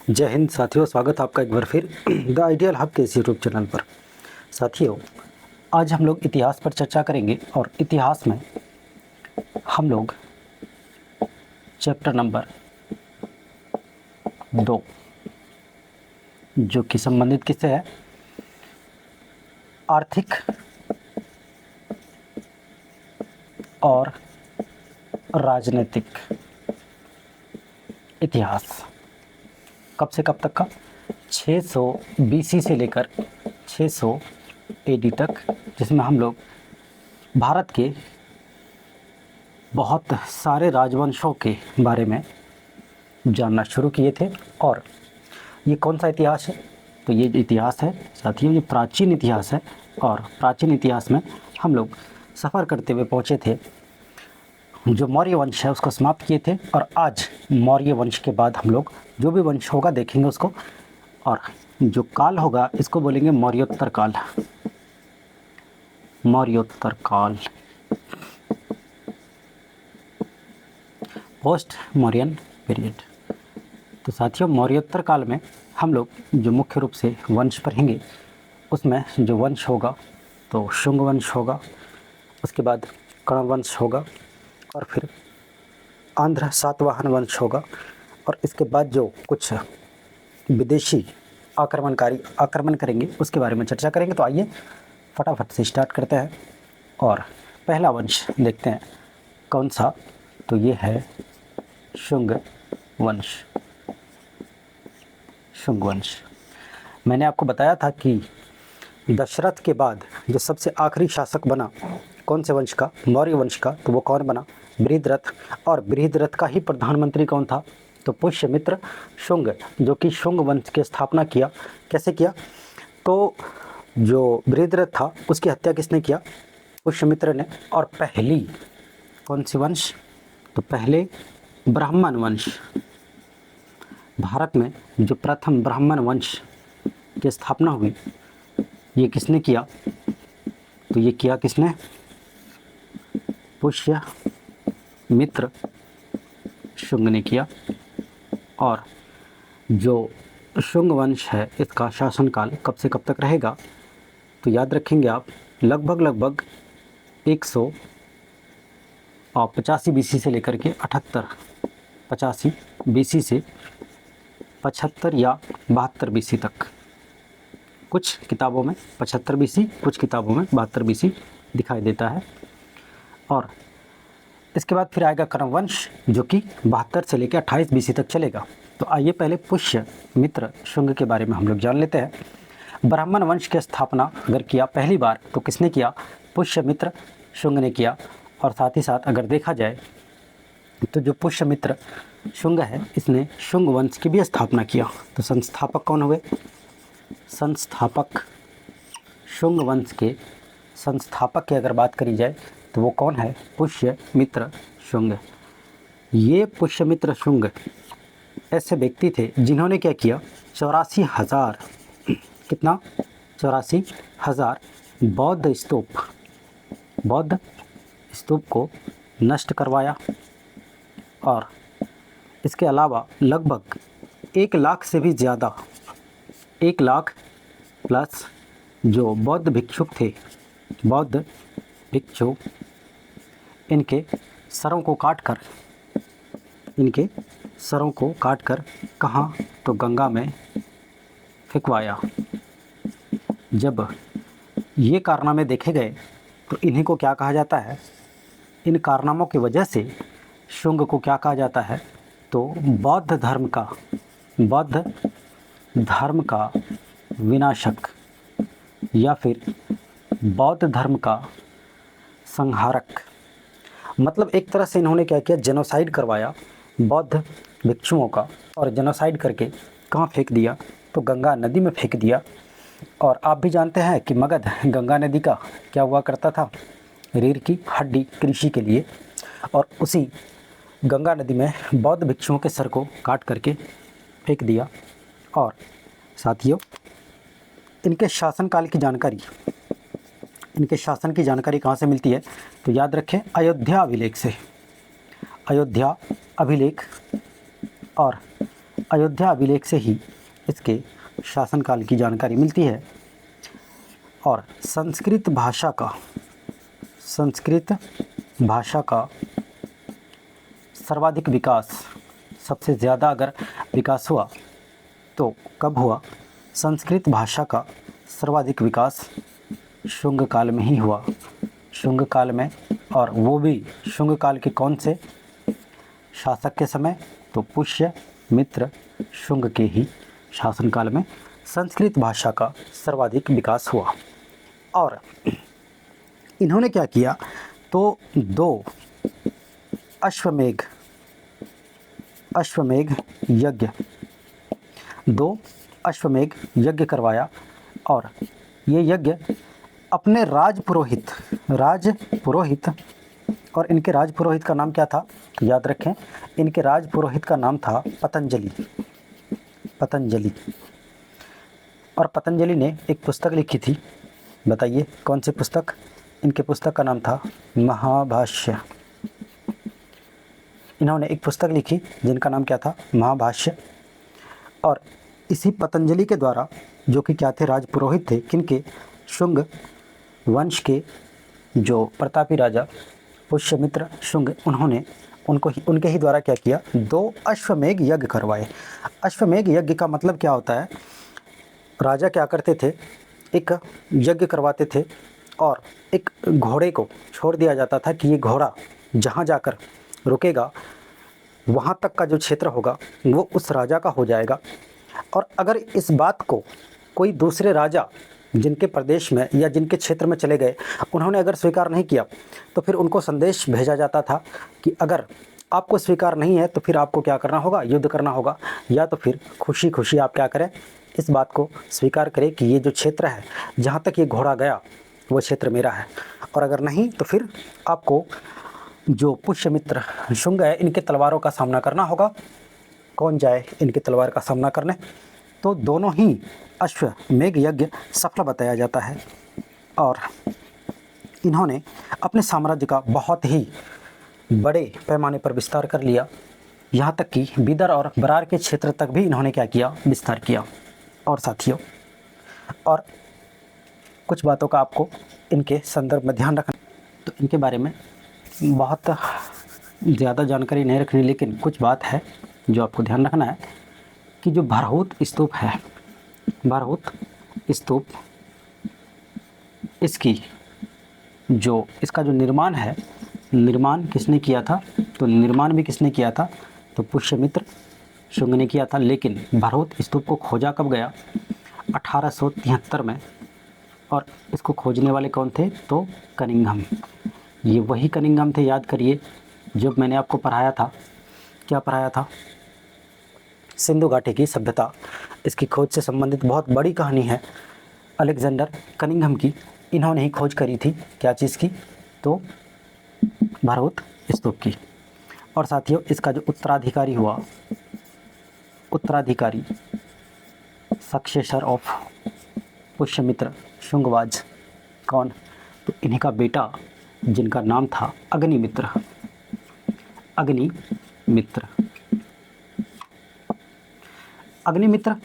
जय हिंद साथियों, स्वागत है आपका एक बार फिर द आइडियल हब के इस यूट्यूब चैनल पर। साथियों, आज हम लोग इतिहास पर चर्चा करेंगे और इतिहास में हम लोग चैप्टर नंबर 2 जो कि संबंधित किससे है, आर्थिक और राजनीतिक इतिहास, कब से कब तक का, 600 बीसी से लेकर 600 एडी तक, जिसमें हम लोग भारत के बहुत सारे राजवंशों के बारे में जानना शुरू किए थे। और ये कौन सा इतिहास है? तो ये इतिहास है साथियों, ये प्राचीन इतिहास है। और प्राचीन इतिहास में हम लोग सफ़र करते हुए पहुँचे थे, जो मौर्य वंश है उसको समाप्त किए थे। और आज मौर्य वंश के बाद हम लोग जो भी वंश होगा देखेंगे उसको, और जो काल होगा इसको बोलेंगे मौर्योत्तर काल। मौर्योत्तर काल, पोस्ट मौर्यन पीरियड। तो साथियों, मौर्योत्तर काल में हम लोग जो मुख्य रूप से वंश पढ़ेंगे, उसमें जो वंश होगा तो शुंग वंश होगा, उसके बाद कर्ण वंश होगा, और फिर आंध्र सातवाहन वंश होगा, और इसके बाद जो कुछ विदेशी आक्रमण करेंगे उसके बारे में चर्चा करेंगे। तो आइए फटाफट से स्टार्ट करते हैं और पहला वंश देखते हैं कौन सा। तो ये है शुंग वंश। शुंग वंश, मैंने आपको बताया था कि दशरथ के बाद जो सबसे आखिरी शासक बना कौन से वंश का, मौर्य वंश का, तो वो कौन बना? बृहद्रथ। और बृहद्रथ का ही प्रधानमंत्री कौन था? तो पुष्यमित्र शुंग, जो कि शुंग वंश की स्थापना किया। कैसे किया? तो जो बृहद्रथ था उसकी हत्या किसने किया? पुष्यमित्र ने। और पहली कौन सी वंश? तो पहले ब्राह्मण वंश, भारत में जो प्रथम ब्राह्मण वंश की स्थापना हुई, ये किसने किया? तो ये किया किसने? पुष्यमित्र शुंग ने किया। और जो शुंग वंश है इसका शासनकाल कब से कब तक रहेगा? तो याद रखेंगे आप, लगभग 185 बीसी से लेकर के 85 बीसी से 75 या 72 बीसी तक। कुछ किताबों में 75 बीसी, कुछ किताबों में 72 बीसी दिखाई देता है। और इसके बाद फिर आएगा कर्ण वंश, जो कि 72 से लेकर 28 बीसी तक चलेगा। तो आइए पहले पुष्यमित्र शुंग के बारे में हम लोग जान लेते हैं। ब्राह्मण वंश की स्थापना अगर किया पहली बार तो किसने किया? पुष्यमित्र शुंग ने किया। और साथ ही साथ अगर देखा जाए तो जो पुष्यमित्र शुंग है इसने शुंग वंश की भी स्थापना किया। तो संस्थापक कौन हुए? संस्थापक, शुंग वंश के संस्थापक की अगर बात करी जाए तो वो कौन है? पुष्यमित्र शुंग। ये पुष्यमित्र शुंग ऐसे व्यक्ति थे जिन्होंने क्या किया? 84,000, कितना? 84,000 बौद्ध स्तूप को नष्ट करवाया। और इसके अलावा लगभग 1 लाख से भी ज़्यादा, 1 लाख प्लस जो बौद्ध भिक्षुक थे, बौद्ध भिक्षु, इनके सरों को काटकर कहाँ? तो गंगा में फेंकवाया। जब ये कारनामे देखे गए तो इन्हीं को क्या कहा जाता है? इन कारनामों की वजह से शुंग को क्या कहा जाता है? तो बौद्ध धर्म का विनाशक या फिर बौद्ध धर्म का संहारक। मतलब एक तरह से इन्होंने क्या किया? जेनोसाइड करवाया बौद्ध भिक्षुओं का, और जेनोसाइड करके कहाँ फेंक दिया? तो गंगा नदी में फेंक दिया। और आप भी जानते हैं कि मगध गंगा नदी का क्या हुआ करता था? रीढ़ की हड्डी कृषि के लिए। और उसी गंगा नदी में बौद्ध भिक्षुओं के सर को काट करके फेंक दिया। और साथियों, इनके शासन की जानकारी कहाँ से मिलती है? तो याद रखें, अयोध्या अभिलेख से। अयोध्या अभिलेख। और अयोध्या अभिलेख से ही इसके शासनकाल की जानकारी मिलती है। और संस्कृत भाषा का सर्वाधिक विकास, सबसे ज़्यादा अगर विकास हुआ तो कब हुआ? संस्कृत भाषा का सर्वाधिक विकास शुंग काल में ही हुआ, शुंग काल में। और वो भी शुंग काल के कौन से शासक के समय? तो पुष्यमित्र शुंग के ही शासनकाल में संस्कृत भाषा का सर्वाधिक विकास हुआ। और इन्होंने क्या किया? तो 2 अश्वमेध यज्ञ करवाया। और ये यज्ञ अपने राजपुरोहित, और इनके राजपुरोहित का नाम क्या था? तो याद रखें, इनके राजपुरोहित का नाम था पतंजलि। और पतंजलि ने एक पुस्तक लिखी थी, बताइए कौन सी पुस्तक? इनके पुस्तक का नाम था महाभाष्य। इन्होंने एक पुस्तक लिखी जिनका नाम क्या था? महाभाष्य। और इसी पतंजलि के द्वारा, जो कि क्या थे? राजपुरोहित थे। किनके? शुंग वंश के जो प्रतापी राजा पुष्यमित्र शुंग, उनके ही द्वारा क्या किया? 2 अश्वमेध यज्ञ करवाए। अश्वमेध यज्ञ का मतलब क्या होता है? राजा क्या करते थे? एक यज्ञ करवाते थे और एक घोड़े को छोड़ दिया जाता था कि ये घोड़ा जहाँ जाकर रुकेगा वहाँ तक का जो क्षेत्र होगा वो उस राजा का हो जाएगा। और अगर इस बात को कोई दूसरे राजा जिनके प्रदेश में या जिनके क्षेत्र में चले गए, उन्होंने अगर स्वीकार नहीं किया तो फिर उनको संदेश भेजा जाता था कि अगर आपको स्वीकार नहीं है तो फिर आपको क्या करना होगा? युद्ध करना होगा। या तो फिर खुशी खुशी आप क्या करें? इस बात को स्वीकार करें कि ये जो क्षेत्र है जहाँ तक ये घोड़ा गया वो क्षेत्र मेरा है। और अगर नहीं तो फिर आपको जो पुष्यमित्र शुंग है इनके तलवारों का सामना करना होगा। कौन जाए इनके तलवार का सामना करने? तो दोनों ही अश्वमेध यज्ञ सफल बताया जाता है। और इन्होंने अपने साम्राज्य का बहुत ही बड़े पैमाने पर विस्तार कर लिया, यहाँ तक कि बिदर और बरार के क्षेत्र तक भी इन्होंने क्या किया? विस्तार किया। और साथियों, और कुछ बातों का आपको इनके संदर्भ में ध्यान रखना। तो इनके बारे में बहुत ज़्यादा जानकारी नहीं रखनी, लेकिन कुछ बात है जो आपको ध्यान रखना है कि जो भरहुत स्तूप है, भरहुत स्तूप, इसका जो निर्माण है, निर्माण किसने किया था? तो निर्माण भी किसने किया था? तो पुष्यमित्र शुंग ने किया था। लेकिन भरहुत स्तूप को खोजा कब गया? 1873 में। और इसको खोजने वाले कौन थे? तो कनिंघम। ये वही कनिंघम थे, याद करिए, जब मैंने आपको पढ़ाया था, क्या पढ़ाया था? सिंधु घाटी की सभ्यता। इसकी खोज से संबंधित बहुत बड़ी कहानी है अलेक्जेंडर कनिंघम की। इन्होंने ही खोज करी थी, क्या चीज़ की? तो भरहुत स्तूप की। और साथियों, इसका जो उत्तराधिकारी हुआ, उत्तराधिकारी सक्सेसर ऑफ पुष्यमित्र शुंगवाज, कौन? तो इन्हीं का बेटा जिनका नाम था अग्निमित्र। अग्निमित्र,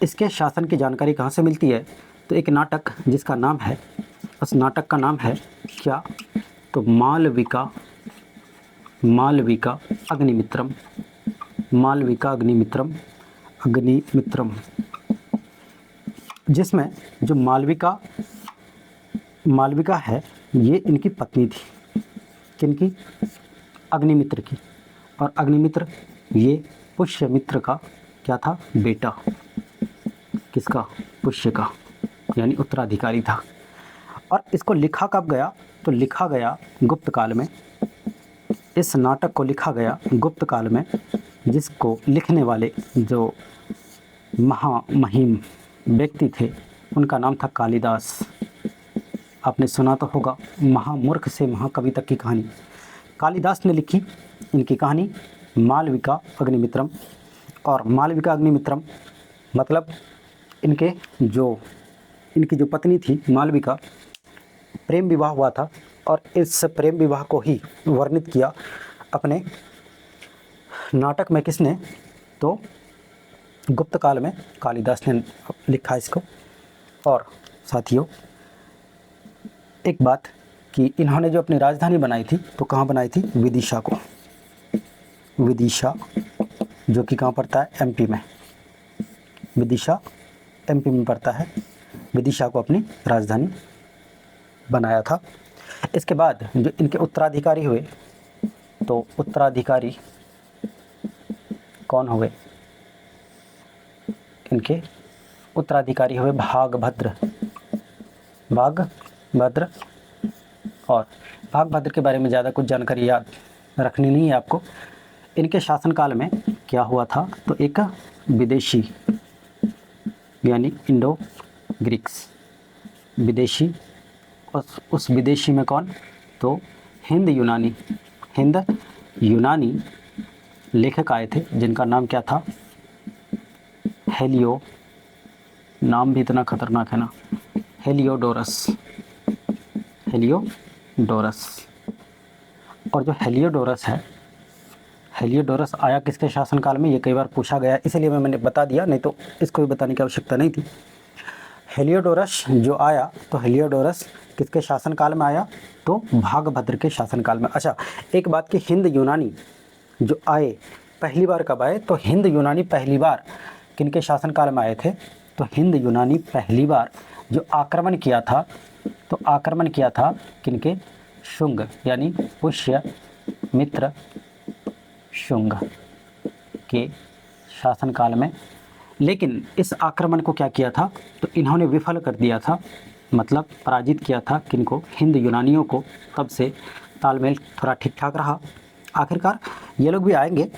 इसके शासन की जानकारी कहाँ से मिलती है? तो एक नाटक जिसका नाम है, उस नाटक का नाम है क्या? तो मालविका अग्निमित्रम, जिसमें जो मालविका है ये इनकी पत्नी थी। किनकी? अग्निमित्र की। और अग्निमित्र ये पुष्यमित्र का क्या था? बेटा। किसका? पुष्य का, यानी उत्तराधिकारी था। और इसको लिखा कब गया? तो लिखा गया गुप्त काल में। इस नाटक को लिखा गया गुप्त काल में, जिसको लिखने वाले जो महामहिम व्यक्ति थे उनका नाम था कालिदास। आपने सुना तो होगा, महामूर्ख से महाकवि तक की कहानी कालिदास ने लिखी। इनकी कहानी मालविका अग्निमित्रम। और मालविका अग्निमित्रम मतलब इनकी जो पत्नी थी मालविका, प्रेम विवाह हुआ था। और इस प्रेम विवाह को ही वर्णित किया अपने नाटक में किसने? तो गुप्त काल में कालिदास ने लिखा इसको। और साथियों एक बात कि इन्होंने जो अपनी राजधानी बनाई थी तो कहाँ बनाई थी, विदिशा को, विदिशा जो कि कहाँ पड़ता है, एमपी में, विदिशा एमपी में पड़ता है, विदिशा को अपनी राजधानी बनाया था। इसके बाद जो इनके उत्तराधिकारी हुए, तो उत्तराधिकारी कौन हुए, इनके उत्तराधिकारी हुए भागभद्र, भागभद्र। और भागभद्र के बारे में ज़्यादा कुछ जानकारी याद रखनी नहीं है आपको। इनके शासनकाल में क्या हुआ था, तो एक विदेशी यानी इंडो ग्रीक्स, विदेशी, उस विदेशी में कौन, तो हिंद यूनानी लेखक आए थे जिनका नाम क्या था, हेलियो, नाम भी इतना खतरनाक है ना, हेलियोडोरस। और जो हेलियोडोरस है, हेलियोडोरस आया किसके शासनकाल में, ये कई बार पूछा गया, इसलिए मैंने बता दिया, नहीं तो इसको भी बताने की आवश्यकता नहीं थी। हेलियोडोरस जो आया, तो हेलियोडोरस किसके शासनकाल में आया, तो भागभद्र के शासनकाल में। अच्छा एक बात कि हिंद यूनानी जो आए पहली बार कब आए, तो हिंद यूनानी पहली बार किनके शासनकाल में आए थे, तो हिंद यूनानी पहली बार जो आक्रमण किया था, तो आक्रमण किया था किनके, शुंग यानी पुष्यमित्र शुंग के शासनकाल में। लेकिन इस आक्रमण को क्या किया था, तो इन्होंने विफल कर दिया था, मतलब पराजित किया था किनको, हिंद यूनानियों को। तब से तालमेल थोड़ा ठीक ठाक रहा। आखिरकार ये लोग भी आएंगे,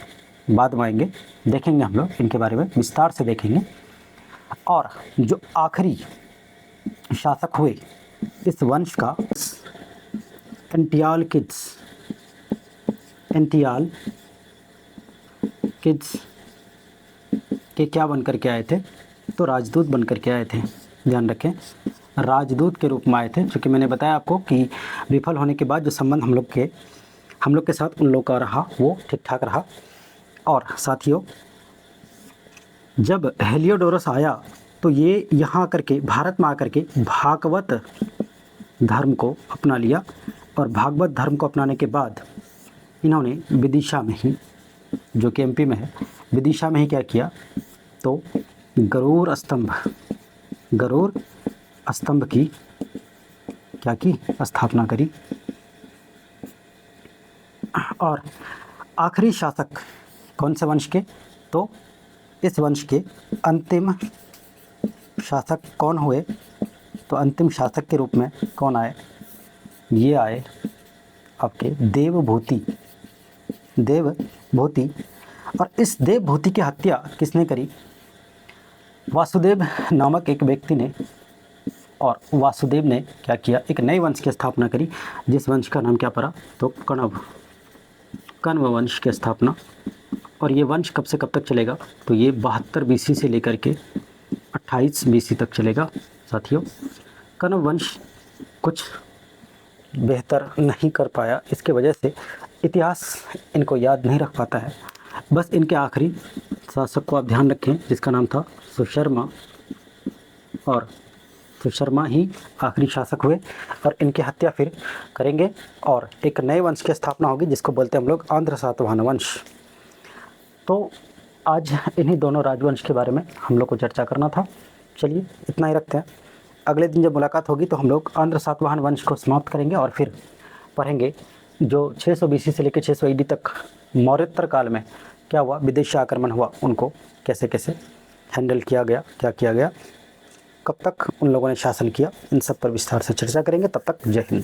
बाद में आएंगे, देखेंगे हम लोग इनके बारे में विस्तार से देखेंगे। और जो आखिरी शासक हुए इस वंश का, एंटियाल किड्स के क्या बन कर के आए थे, तो राजदूत बन कर के आए थे। ध्यान रखें, राजदूत के रूप में आए थे, क्योंकि मैंने बताया आपको कि विफल होने के बाद जो संबंध हम लोग के साथ उन लोग का रहा वो ठीक ठाक रहा। और साथियों जब हेलियोडोरस आया तो ये यहाँ आकर के, भारत में आकर के भागवत धर्म को अपना लिया। और भागवत धर्म को अपनाने के बाद इन्होंने विदिशा में ही, जो कि एमपी में है, विदिशा में ही क्या किया, तो गरुड़ स्तंभ की क्या की, स्थापना करी। और आखिरी शासक कौन से वंश के, तो इस वंश के अंतिम शासक कौन हुए, तो अंतिम शासक के रूप में कौन आए, ये आए आपके देवभूति। और इस देवभूति की हत्या किसने करी, वासुदेव नामक एक व्यक्ति ने। और वासुदेव ने क्या किया, एक नए वंश की स्थापना करी, जिस वंश का नाम क्या पड़ा, तो कण्व वंश की स्थापना। और ये वंश कब से कब तक चलेगा, तो ये 72 BC से लेकर के 28 BC तक चलेगा। साथियों कण्व वंश कुछ बेहतर नहीं कर पाया, इसके वजह से इतिहास इनको याद नहीं रख पाता है। बस इनके आखिरी शासक को आप ध्यान रखें, जिसका नाम था सुशर्मा। और सुशर्मा ही आखिरी शासक हुए और इनकी हत्या फिर करेंगे और एक नए वंश की स्थापना होगी, जिसको बोलते हैं हम लोग आंध्र सातवाहन वंश। तो आज इन्हीं दोनों राजवंश के बारे में हम लोग को चर्चा करना था। चलिए इतना ही रखते हैं। अगले दिन जब मुलाकात होगी तो हम लोग आंध्र सातवाहन वंश को समाप्त करेंगे और फिर पढ़ेंगे जो 600 BC से लेकर 600 AD तक मौर्योत्तर काल में क्या हुआ, विदेशी आक्रमण हुआ, उनको कैसे कैसे हैंडल किया गया, क्या किया गया, कब तक उन लोगों ने शासन किया, इन सब पर विस्तार से चर्चा करेंगे। तब तक जय हिंद।